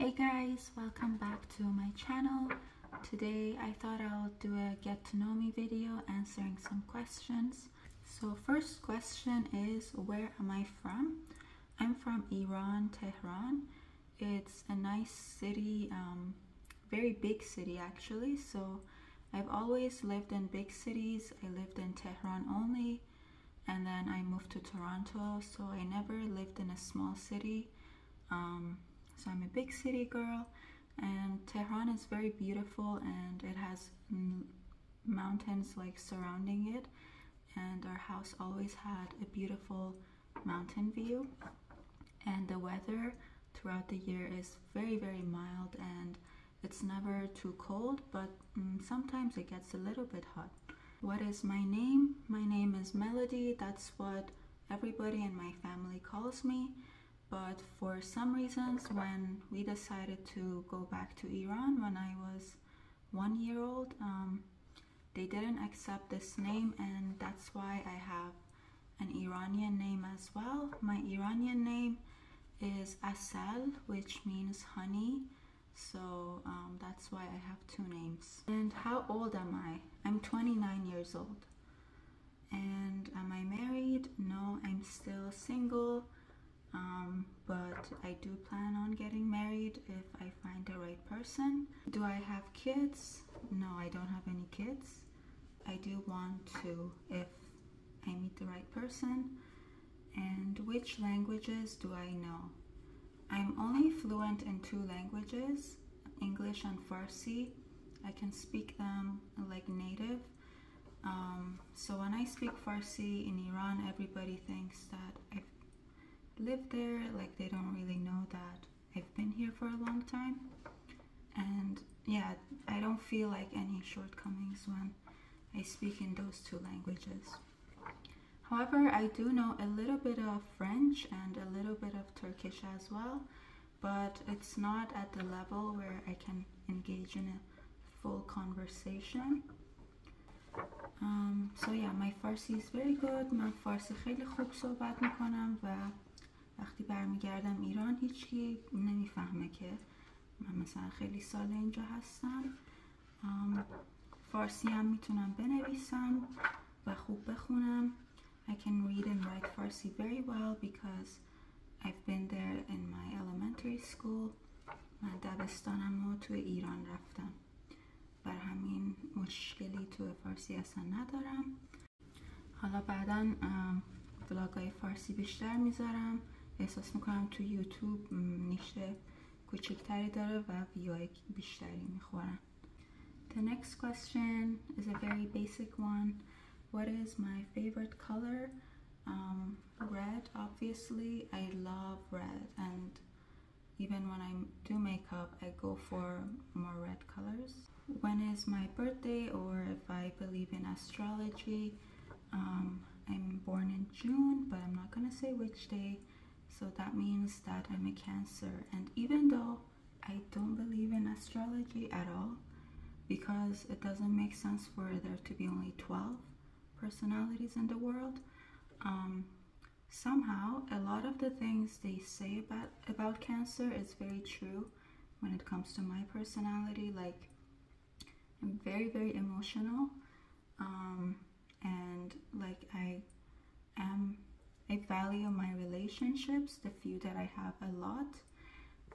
Hey guys, welcome back to my channel. Today I thought I'll do a get to know me video answering some questions. So first question is, where am I from? I'm from Iran, Tehran. It's a nice city, very big city actually. So I've always lived in big cities. I lived in Tehran only, and then I moved to Toronto, so I never lived in a small city. So I'm a big city girl, and Tehran is very beautiful, and it has mountains like surrounding it, and our house always had a beautiful mountain view. And the weather throughout the year is very, very mild, and it's never too cold, but sometimes it gets a little bit hot. What is my name? My name is Melody. That's what everybody in my family calls me. But for some reasons, when we decided to go back to Iran when I was 1 year old, they didn't accept this name, and that's why I have an Iranian name as well. My Iranian name is Asal, which means honey. So that's why I have two names. And how old am I? I'm 29 years old. And am I married? No, I'm still single. But I do plan on getting married if I find the right person. Do I have kids? No, I don't have any kids. I do want to if I meet the right person. And which languages do I know? I'm only fluent in 2 languages, English and Farsi. I can speak them like native. So when I speak Farsi in Iran, everybody thinks that I've lived there, like they don't really know that I've been here for a long time. And yeah, I don't feel like any shortcomings when I speak in those 2 languages. However, I do know a little bit of French and a little bit of Turkish as well, but it's not at the level where I can engage in a full conversation. So yeah, my Farsi is very good. من فارسی خیلی خوب صحبت میکنم و وقتی برمیگردم ایران هیچکی نمیفهمه که من مثلا خیلی سال اینجا هستم. فارسی هم میتونم بنویسم و خوب بخونم. I can read and write Farsi very well because I've been there in my elementary school. من دبستانم رو توی ایران رفتم، بر همین مشکلی توی فارسی اصلا ندارم. حالا بعدا ولاگای فارسی بیشتر میذارم. احساس میکنم توی یوتیوب نیشه کوچکتری داره و ویوهای بیشتری میخورن. The next question is a very basic one. What is my favorite color? Red, obviously. I love red, and even when I do makeup, I go for more red colors. When is my birthday, or if I believe in astrology? I'm born in June, but I'm not gonna say which day. So that means that I'm a Cancer. And even though I don't believe in astrology at all, because it doesn't make sense for there to be only 12 personalities in the world, somehow a lot of the things they say about Cancer is very true when it comes to my personality. Like, I'm very, very emotional, and like I value my relationships, the few that I have, a lot,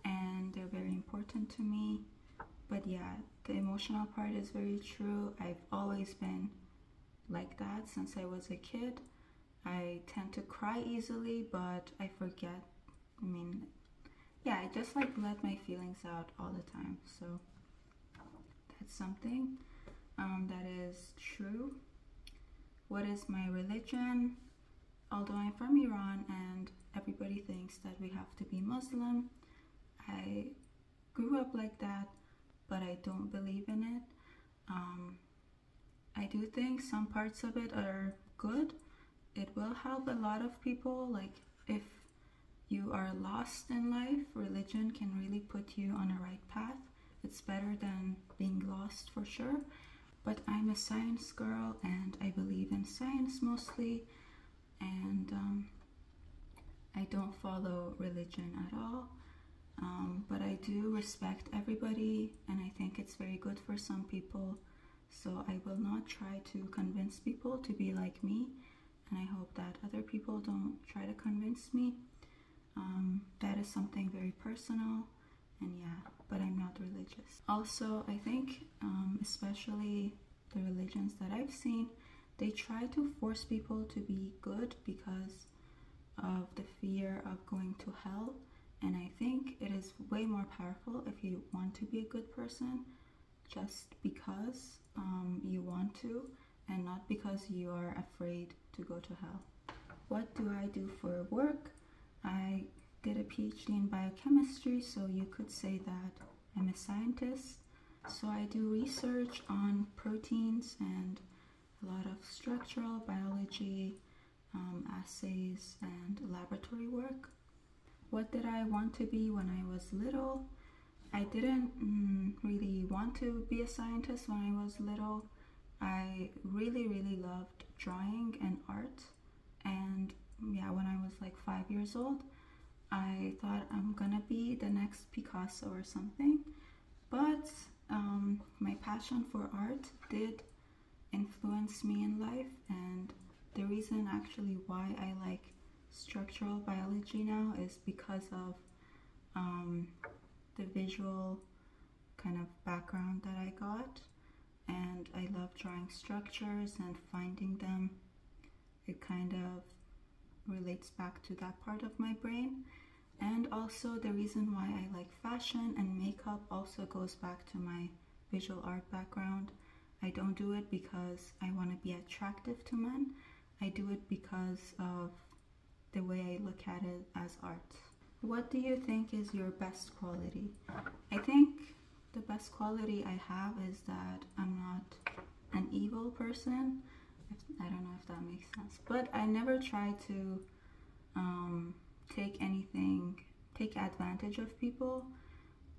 and they're very important to me. But yeah, the emotional part is very true. I've always been like that since I was a kid. I tend to cry easily, but I forget. I mean, yeah, I just like let my feelings out all the time. So that's something that is true. What is my religion? Although I'm from Iran and everybody thinks that we have to be Muslim, I grew up like that, but I don't believe in it. I do think some parts of it are good. It will help a lot of people. Like, if you are lost in life, religion can really put you on a right path. It's better than being lost for sure. But I'm a science girl, and I believe in science mostly, and I don't follow religion at all. But I do respect everybody, and I think it's very good for some people. So I will not try to convince people to be like me, and I hope that other people don't try to convince me. That is something very personal, and yeah, but I'm not religious. Also, I think especially the religions that I've seen, they try to force people to be good because of the fear of going to hell. And I think it is way more powerful if you want to be a good person just because you want to, and not because you are afraid to go to hell. What do I do for work? I did a PhD in biochemistry, so you could say that I'm a scientist. So I do research on proteins and a lot of structural biology, assays, and laboratory work. What did I want to be when I was little? I didn't really want to be a scientist when I was little. I really loved drawing and art, and yeah, when I was like 5 years old, I thought I'm gonna be the next Picasso or something. But my passion for art did influence me in life, and the reason actually why I like structural biology now is because of the visual kind of background that I got, and I love drawing structures and finding them. It kind of relates back to that part of my brain. And also the reason why I like fashion and makeup also goes back to my visual art background. I don't do it because I want to be attractive to men. I do it because of the way I look at it as art. What do you think is your best quality? I think the best quality I have is that I'm not an evil person. I don't know if that makes sense, but I never try to take advantage of people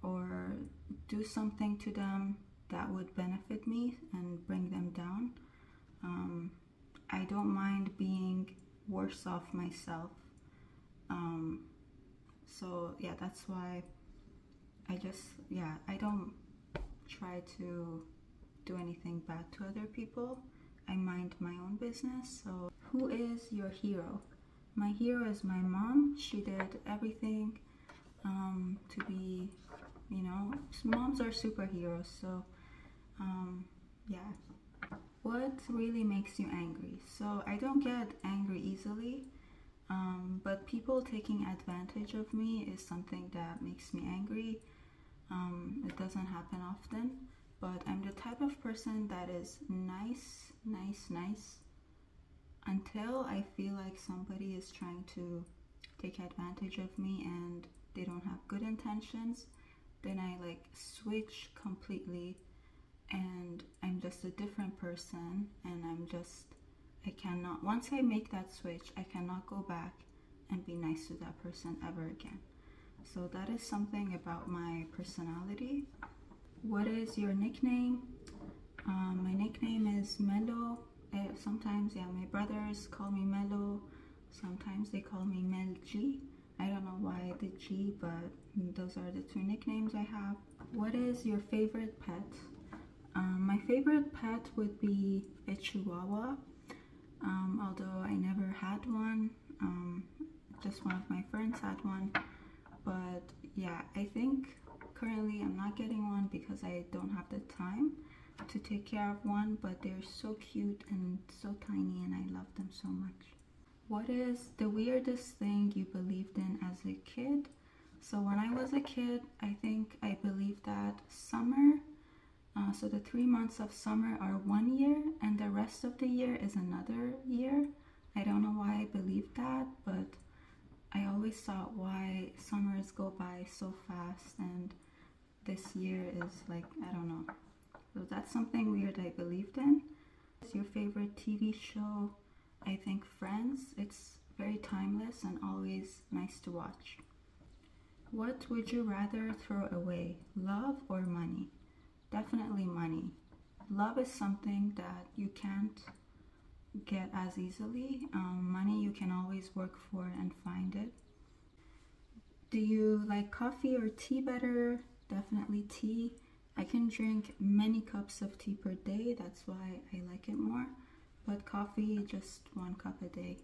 or do something to them that would benefit me and bring them down. I don't mind being worse off myself. So yeah, that's why I don't try to do anything bad to other people. I mind my own business. So who is your hero? My hero is my mom. She did everything to be, moms are superheroes. So yeah. What really makes you angry? So I don't get angry easily, but people taking advantage of me is something that makes me angry. It doesn't happen often, but I'm the type of person that is nice until I feel like somebody is trying to take advantage of me and they don't have good intentions. Then I like switch completely, and I'm just a different person, and once I make that switch, I cannot go back and be nice to that person ever again. So that is something about my personality. What is your nickname? My nickname is Melo. Sometimes, my brothers call me Melo. Sometimes they call me Mel G. I don't know why the G, but those are the two nicknames I have. What is your favorite pet? My favorite pet would be a Chihuahua, although I never had one. Just one of my friends had one. But yeah, I think currently I'm not getting one because I don't have the time to take care of one, but they're so cute and so tiny, and I love them so much. What is the weirdest thing you believed in as a kid? So when I was a kid, I think I believed that summer, so the 3 months of summer are 1 year and the rest of the year is another year. I don't know why I believed that, but I always thought why summers go by so fast and this year is like, I don't know. So that's something weird I believed in. What's your favorite TV show? I think Friends. It's very timeless and always nice to watch. What would you rather throw away, love or money? Definitely money. Love is something that you can't get as easily. Money you can always work for and find it. Do you like coffee or tea better? Definitely tea. I can drink many cups of tea per day, that's why I like it more. But coffee, just 1 cup a day.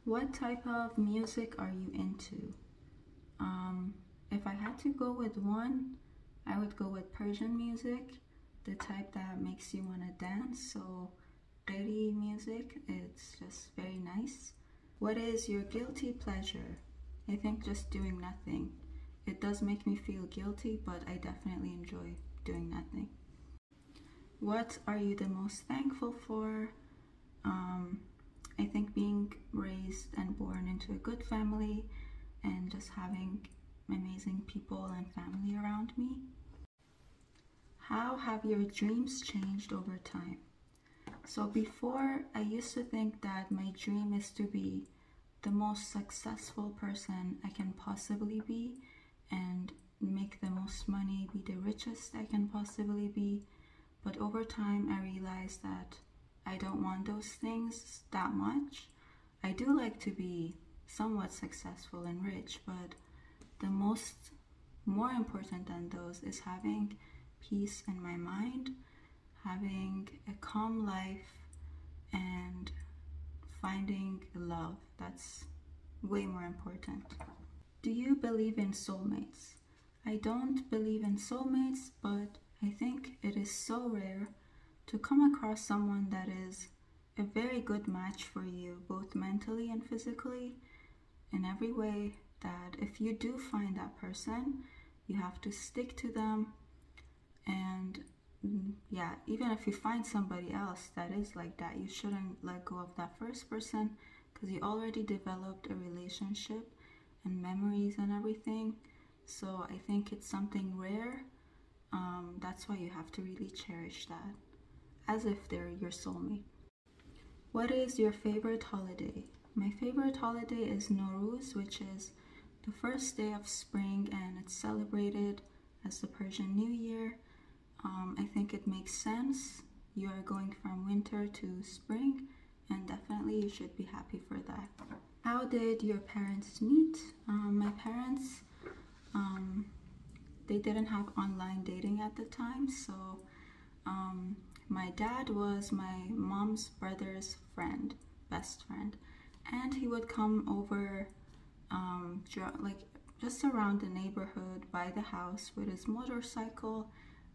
What type of music are you into? If I had to go with one, I would go with Persian music, the type that makes you want to dance. So dirty music, it's just very nice. What is your guilty pleasure? I think just doing nothing. It does make me feel guilty, but I definitely enjoy doing nothing. What are you the most thankful for? I think being raised and born into a good family and just having amazing people and family around me. How have your dreams changed over time? So before, I used to think that my dream is to be the most successful person I can possibly be and make the most money, be the richest I can possibly be. But over time, I realized that I don't want those things that much. I do like to be somewhat successful and rich, but the more important than those is having peace in my mind, having a calm life, and finding love. That's way more important. Do you believe in soulmates? I don't believe in soulmates, but I think it is so rare to come across someone that is a very good match for you, both mentally and physically, in every way, that if you do find that person, you have to stick to them. And yeah, even if you find somebody else that is like that, you shouldn't let go of that first person, because you already developed a relationship and memories and everything. So I think it's something rare. That's why you have to really cherish that as if they're your soulmate. What is your favorite holiday? My favorite holiday is Nowruz, which is the first day of spring, and it's celebrated as the Persian New Year. I think it makes sense. You are going from winter to spring, and definitely you should be happy for that. How did your parents meet? My parents, they didn't have online dating at the time, so my dad was my mom's brother's friend, best friend, and he would come over like just around the neighborhood by the house with his motorcycle,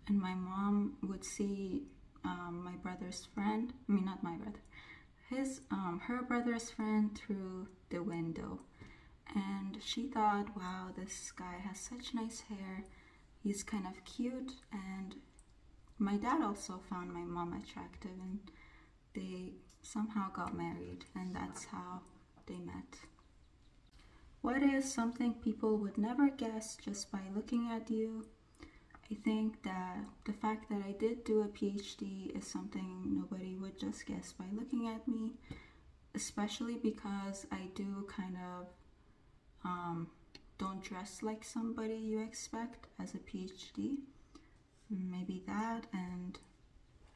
and my mom would see my brother's friend, I mean not my brother, her brother's friend through the window, and she thought, wow, this guy has such nice hair, he's kind of cute. And my dad also found my mom attractive, and they somehow got married, and that's how they met. What is something people would never guess just by looking at you? I think that the fact that I did do a PhD is something nobody would just guess by looking at me, especially because I do kind of don't dress like somebody you expect as a PhD. Maybe that, and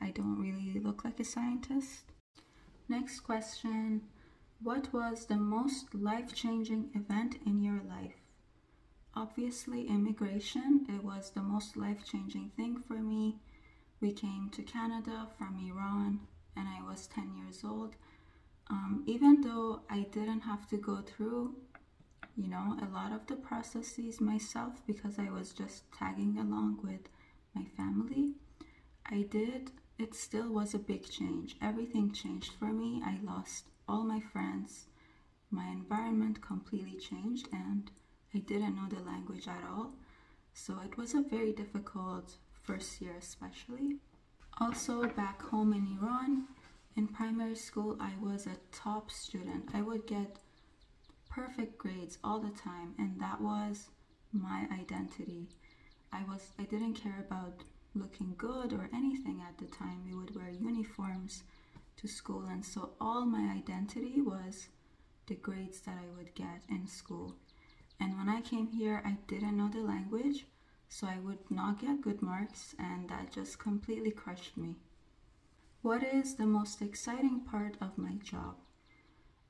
I don't really look like a scientist. Next question. What was the most life-changing event in your life? Obviously, immigration. It was the most life-changing thing for me. We came to Canada from Iran, and I was 10 years old. Even though I didn't have to go through, a lot of the processes myself, because I was just tagging along with my family, it still was a big change. Everything changed for me. I lost all my friends. My environment completely changed, and I didn't know the language at all. So it was a very difficult first year, especially. Also, back home in Iran, in primary school, I was a top student. I would get perfect grades all the time, and that was my identity. I didn't care about looking good or anything at the time. We would wear uniforms to school, and so all my identity was the grades that I would get in school. And when I came here, I didn't know the language, so I would not get good marks, and that just completely crushed me. What is the most exciting part of my job?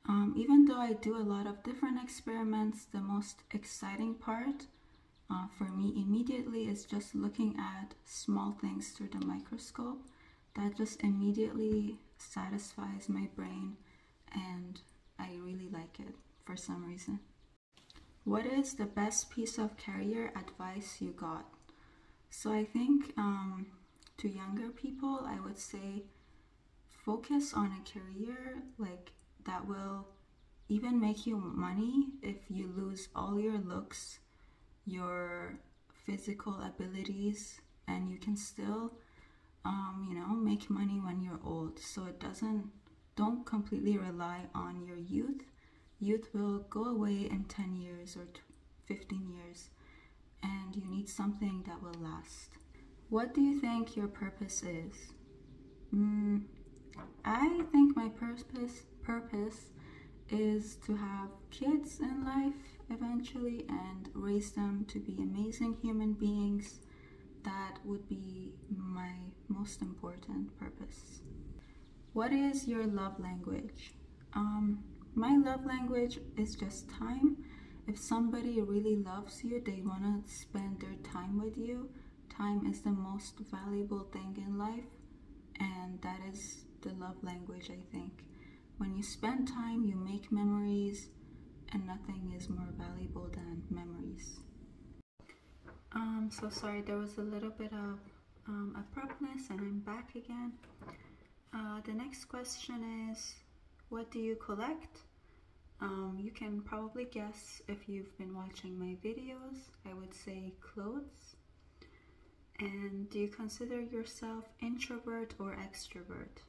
Even though I do a lot of different experiments, the most exciting part for me immediately is just looking at small things through the microscope. That just immediately satisfies my brain, and I really like it for some reason. What is the best piece of career advice you got? So I think to younger people, I would say focus on a career like that will even make you money if you lose all your looks, your physical abilities, and you can still make money when you're old. So don't completely rely on your youth. Youth will go away in 10 years or 15 years, and you need something that will last. What do you think your purpose is? I think my purpose is to have kids in life eventually and raise them to be amazing human beings. That would be my most important purpose. What is your love language? My love language is just time. If somebody really loves you, they want to spend their time with you. Time is the most valuable thing in life, and that is the love language, I think. When you spend time, you make memories, and nothing is more valuable than memories. So sorry, there was a little bit of abruptness, and I'm back again. The next question is, what do you collect? You can probably guess if you've been watching my videos. I would say clothes. And do you consider yourself introvert or extrovert?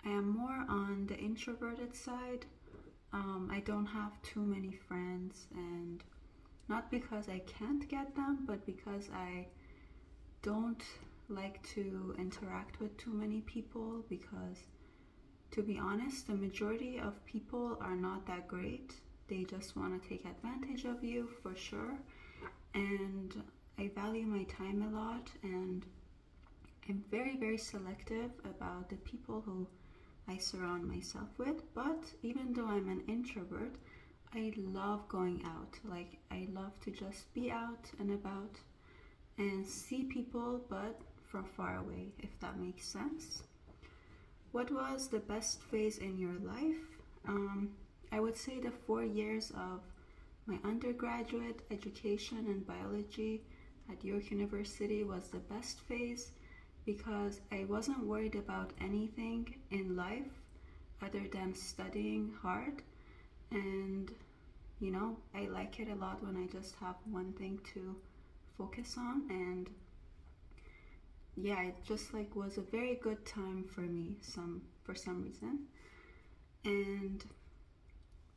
I am more on the introverted side. I don't have too many friends, and not because I can't get them, but because I don't like to interact with too many people, because to be honest, the majority of people are not that great. They just want to take advantage of you for sure, and I value my time a lot, and I'm very, very selective about the people who I surround myself with. But even though I'm an introvert, I love going out. Like, I love to just be out and about and see people, but from far away, if that makes sense. What was the best phase in your life? I would say the 4 years of my undergraduate education in biology at York University was the best phase, because I wasn't worried about anything in life other than studying hard. And I like it a lot when I just have one thing to focus on, and yeah, it just was a very good time for me for some reason. And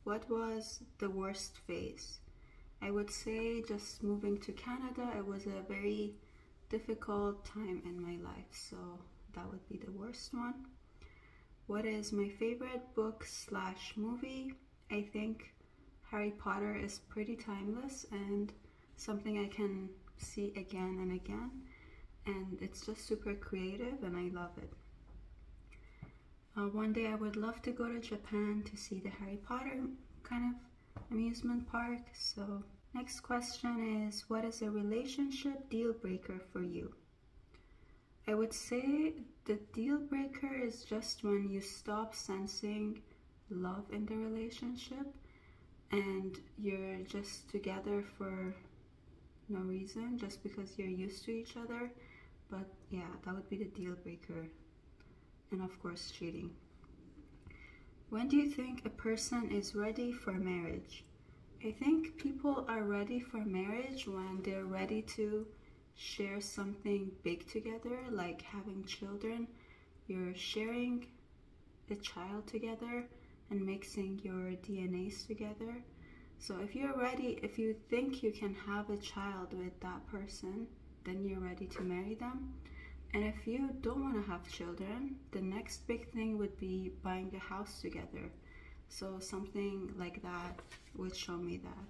what was the worst phase? I would say just moving to Canada. It was a very difficult time in my life, so that would be the worst one. What is my favorite book / movie? I think Harry Potter is pretty timeless and something I can see again and again, and it's just super creative and I love it. One day I would love to go to Japan to see the Harry Potter kind of amusement park. So next question is, what is a relationship deal breaker for you? I would say the deal breaker is just when you stop sensing love in the relationship and you're just together for no reason, just because you're used to each other. But yeah, that would be the deal breaker. And of course, cheating. When do you think a person is ready for marriage? I think people are ready for marriage when they're ready to share something big together, like having children. You're sharing a child together and mixing your DNAs together. So if you're ready, if you think you can have a child with that person, then you're ready to marry them. And if you don't want to have children, the next big thing would be buying a house together. So something like that would show me that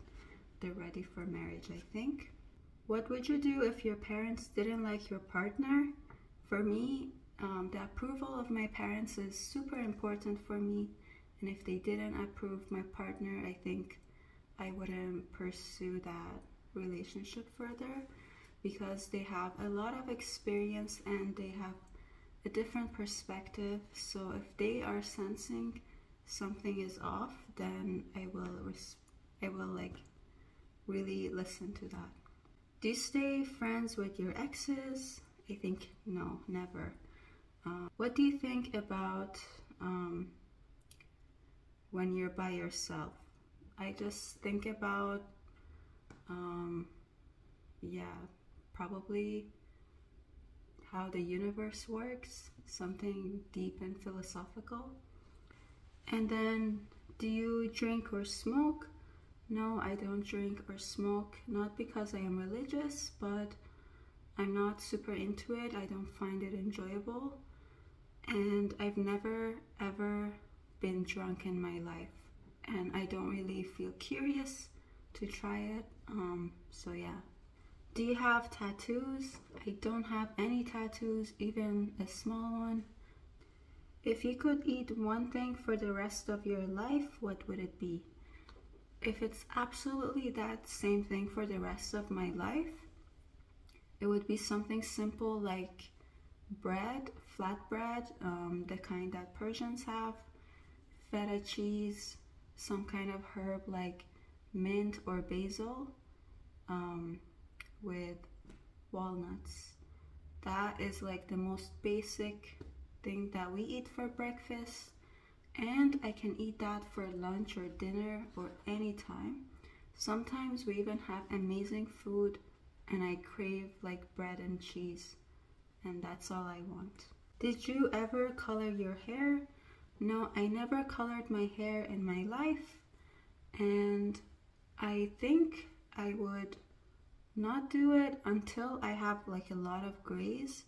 they're ready for marriage, I think. What would you do if your parents didn't like your partner? For me, the approval of my parents is super important for me. And if they didn't approve my partner, I think I wouldn't pursue that relationship further, because they have a lot of experience and they have a different perspective. So if they are sensing something is off, then I will like really listen to that. Do you stay friends with your exes? I think no, never. What do you think about when you're by yourself? I just think about yeah, probably how the universe works, something deep and philosophical. And then, do you drink or smoke? No, I don't drink or smoke, not because I am religious, but I'm not super into it. I don't find it enjoyable. And I've never ever been drunk in my life. And I don't really feel curious to try it. So yeah. Do you have tattoos? I don't have any tattoos, even a small one. If you could eat one thing for the rest of your life, what would it be? If it's absolutely that same thing for the rest of my life, it would be something simple like bread, flatbread, the kind that Persians have, feta cheese, some kind of herb like mint or basil, with walnuts. That is like the most basic thing that we eat for breakfast, and I can eat that for lunch or dinner or any time. Sometimes we even have amazing food and I crave like bread and cheese, and that's all I want. Did you ever color your hair? No, I never colored my hair in my life, and I think I would not do it until I have like a lot of grays.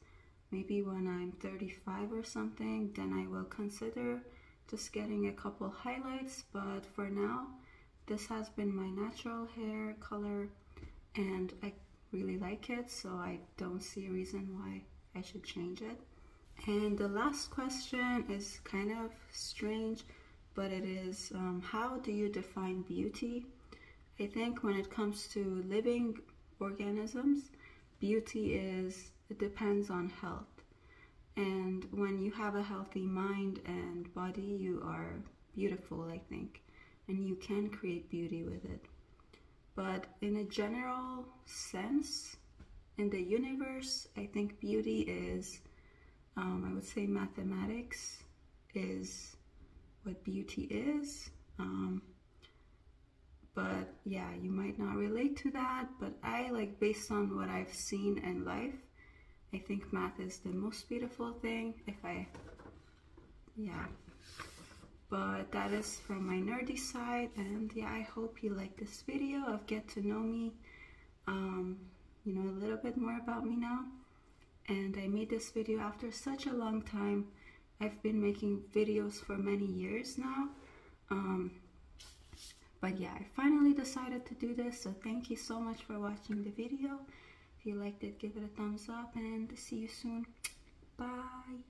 Maybe when I'm 35 or something, then I will consider just getting a couple highlights. But for now, this has been my natural hair color and I really like it, so I don't see a reason why I should change it. And the last question is kind of strange, but it is, how do you define beauty? I think when it comes to living organisms, beauty it depends on health. And when you have a healthy mind and body, you are beautiful, I think. And you can create beauty with it. But in a general sense, in the universe, I think beauty is, I would say mathematics is what beauty is. But yeah, you might not relate to that, but I like, based on what I've seen in life, I think math is the most beautiful thing. But that is from my nerdy side, and yeah, I hope you like this video of get to know me, you know, a little bit more about me now. And I made this video after such a long time. I've been making videos for many years now. But yeah, I finally decided to do this, so thank you so much for watching the video. If you liked it, give it a thumbs up, and see you soon. Bye!